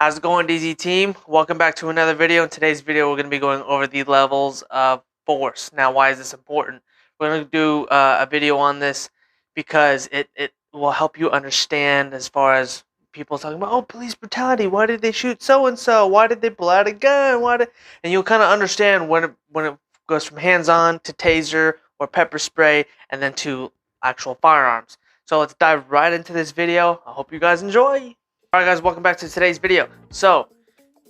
How's it going, DZ team? Welcome back to another video. In today's video, we're going to be going over the levels of force. Now, why is this important? We're going to do a video on this because it will help you understand as far as people talking about, oh, police brutality. Why did they shoot so-and-so? Why did they pull out a gun? And you'll kind of understand when it goes from hands-on to taser or pepper spray and then to actual firearms. So let's dive right into this video. I hope you guys enjoy. Alright guys, welcome back to today's video. So,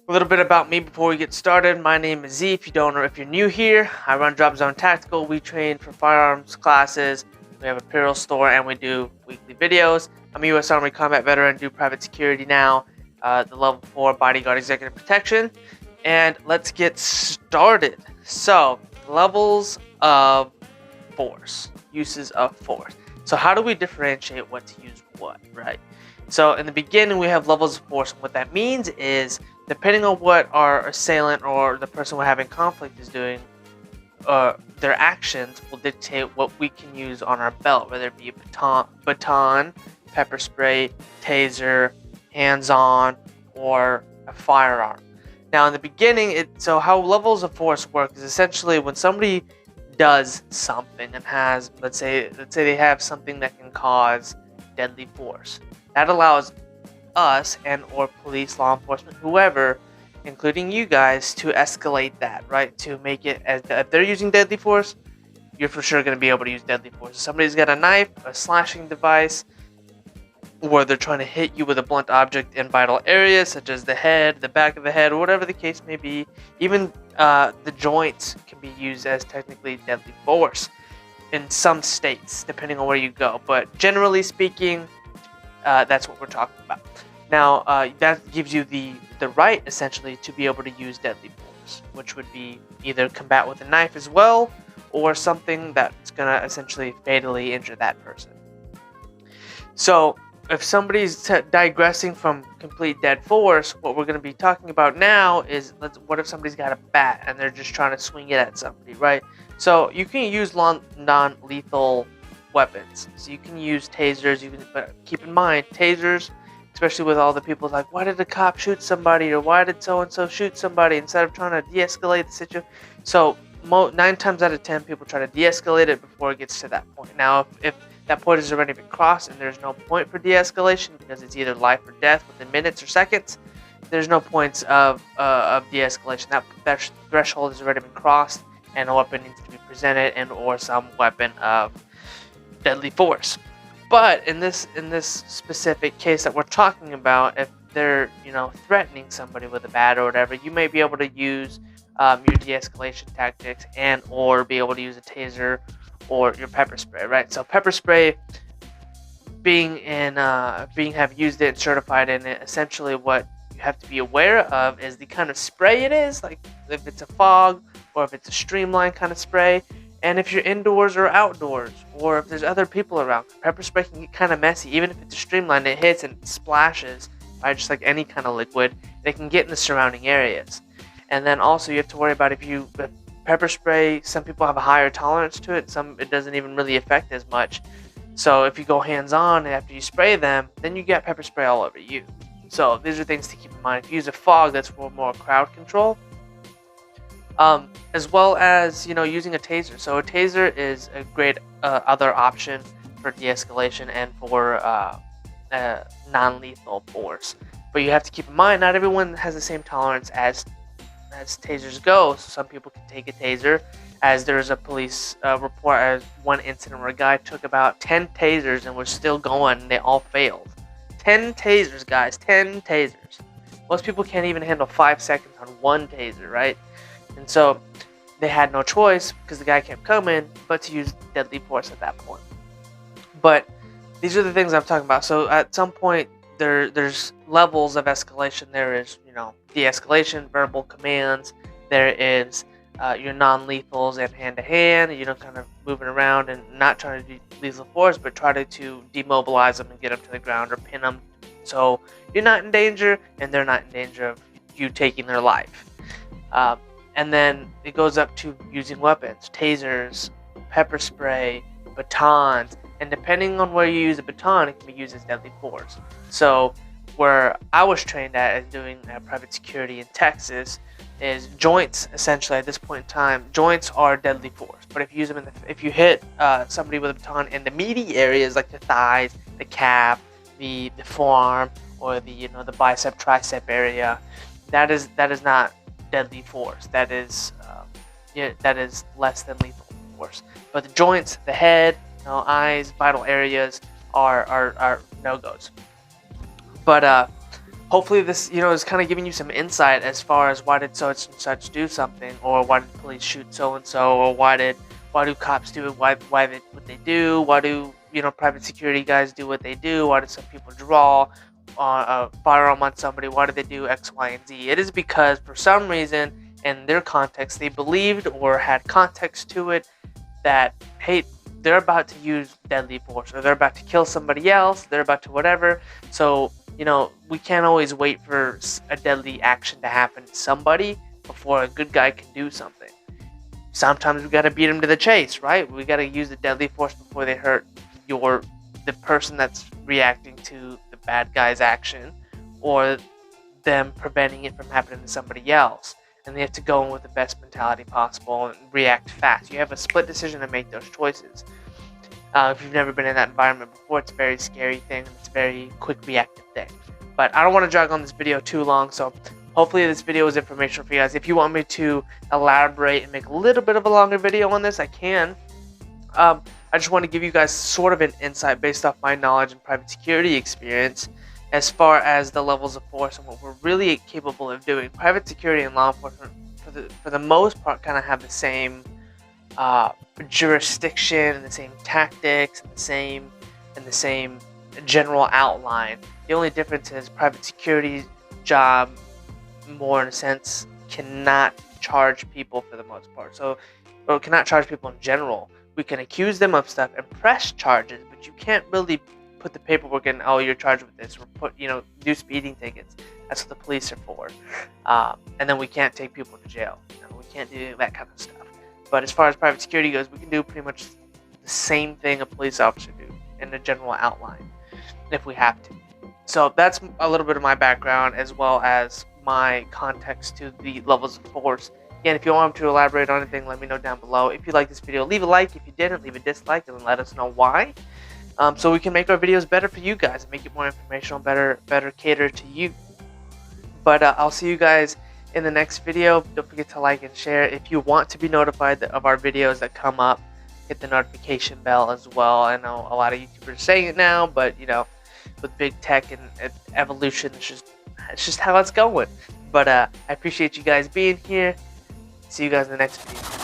a little bit about me before we get started. My name is Z, if you don't or if you're new here. I run Drop Zone Tactical. We train for firearms classes. We have a apparel store and we do weekly videos. I'm a U.S. Army combat veteran, do private security now. The level 4 bodyguard executive protection. And let's get started. So, levels of force. Uses of force. So how do we differentiate what to use what, right? So in the beginning, we have levels of force. And what that means is, depending on what our assailant or the person we're having conflict is doing, their actions will dictate what we can use on our belt, whether it be a baton, pepper spray, taser, hands-on, or a firearm. Now in the beginning, so how levels of force work is essentially when somebody does something and has, let's say they have something that can cause deadly force. That allows us and or police, law enforcement, whoever, including you guys, to escalate that, right? To make it, as if they're using deadly force, you're for sure going to be able to use deadly force. If somebody's got a knife, a slashing device, or they're trying to hit you with a blunt object in vital areas, such as the head, the back of the head, or whatever the case may be, even the joints can be used as technically deadly force in some states, depending on where you go. But generally speaking, that's what we're talking about. Now, that gives you the right, essentially, to be able to use deadly force, which would be either combat with a knife as well, or something that's going to essentially fatally injure that person. So, if somebody's digressing from complete dead force, what we're going to be talking about now is, what if somebody's got a bat and they're just trying to swing it at somebody, right? So, you can use non-lethal weapons. So you can use tasers, but keep in mind, tasers, especially with all the people like, why did the cop shoot somebody, or why did so-and-so shoot somebody, instead of trying to de-escalate the situation. So 9 times out of 10, people try to de-escalate it before it gets to that point. Now, if that point has already been crossed and there's no point for de-escalation, because it's either life or death within minutes or seconds, there's no points of de-escalation. That threshold has already been crossed, and a weapon needs to be presented, and or some weapon of deadly force. But in this specific case that we're talking about, if they're threatening somebody with a bat or whatever, you may be able to use your de-escalation tactics and or be able to use a taser or your pepper spray, right? So pepper spray, have used it and certified in it, essentially what you have to be aware of is the kind of spray it is, like if it's a fog or if it's a streamline kind of spray. And if you're indoors or outdoors, or if there's other people around, pepper spray can get kind of messy. Even if it's a streamline, it hits and splashes, right? Just like any kind of liquid, it can get in the surrounding areas. And then also you have to worry about if pepper spray, some people have a higher tolerance to it, some it doesn't even really affect as much. So if you go hands-on and after you spray them, then you get pepper spray all over you. So these are things to keep in mind. If you use a fog, that's for more crowd control. As well as using a taser. So a taser is a great other option for de-escalation and for non-lethal force. But you have to keep in mind, not everyone has the same tolerance as tasers go. So some people can take a taser, as there's a police report as one incident where a guy took about 10 tasers and was still going, and they all failed. 10 tasers, guys, 10 tasers. Most people can't even handle 5 seconds on one taser, right? And so they had no choice, because the guy kept coming, but to use deadly force at that point. But these are the things I'm talking about. So at some point, there's levels of escalation. There is, de-escalation, verbal commands. There is your non-lethals and hand-to-hand, kind of moving around and not trying to do lethal force, but try to demobilize them and get them to the ground or pin them. So you're not in danger, and they're not in danger of you taking their life. And then it goes up to using weapons, tasers, pepper spray, batons, and depending on where you use a baton, it can be used as deadly force. So where I was trained at and doing private security in Texas is joints. Essentially, at this point in time, joints are deadly force. But if you use them if you hit somebody with a baton in the meaty areas like the thighs, the calf, the forearm, or the the bicep tricep area, that is not deadly force. That is that is less than lethal force. But the joints, the head, eyes, vital areas are no-goes. But hopefully this is kind of giving you some insight as far as why did such and such do something, or why did police shoot so and so, or why do cops do it, what they do, why do private security guys do what they do, why do some people draw a firearm on somebody, why do they do X, Y, and Z. It is because for some reason in their context they believed or had context to it that, hey, they're about to use deadly force, or they're about to kill somebody else, they're about to whatever. So we can't always wait for a deadly action to happen to somebody before a good guy can do something. Sometimes we got to beat them to the chase, right? We got to use the deadly force before they hurt the person that's reacting to the bad guy's action, or them preventing it from happening to somebody else. And they have to go in with the best mentality possible and react fast. You have a split decision to make those choices. If you've never been in that environment before, it's a very scary thing. It's a very quick reactive thing. But I don't want to drag on this video too long, so hopefully this video is informational for you guys. If you want me to elaborate and make a little bit of a longer video on this, I can. I just want to give you guys sort of an insight based off my knowledge and private security experience as far as the levels of force and what we're really capable of doing. Private security and law enforcement, for the most part, kind of have the same jurisdiction and the same tactics and the same general outline. The only difference is private security job, more in a sense, cannot charge people for the most part. So, or cannot charge people in general. We can accuse them of stuff and press charges, but you can't really put the paperwork in, oh, you're charged with this, or do speeding tickets. That's what the police are for. And then we can't take people to jail. We can't do that kind of stuff. But as far as private security goes, we can do pretty much the same thing a police officer do in the general outline, if we have to. So that's a little bit of my background, as well as my context to the levels of force. Again, if you want me to elaborate on anything, let me know down below. If you like this video, leave a like. If you didn't, leave a dislike and let us know why. So we can make our videos better for you guys and make it more informational, better cater to you. But I'll see you guys in the next video. Don't forget to like and share. If you want to be notified of our videos that come up, hit the notification bell as well. I know a lot of YouTubers are saying it now, but with big tech and evolution, it's just how it's going. But I appreciate you guys being here. See you guys in the next video.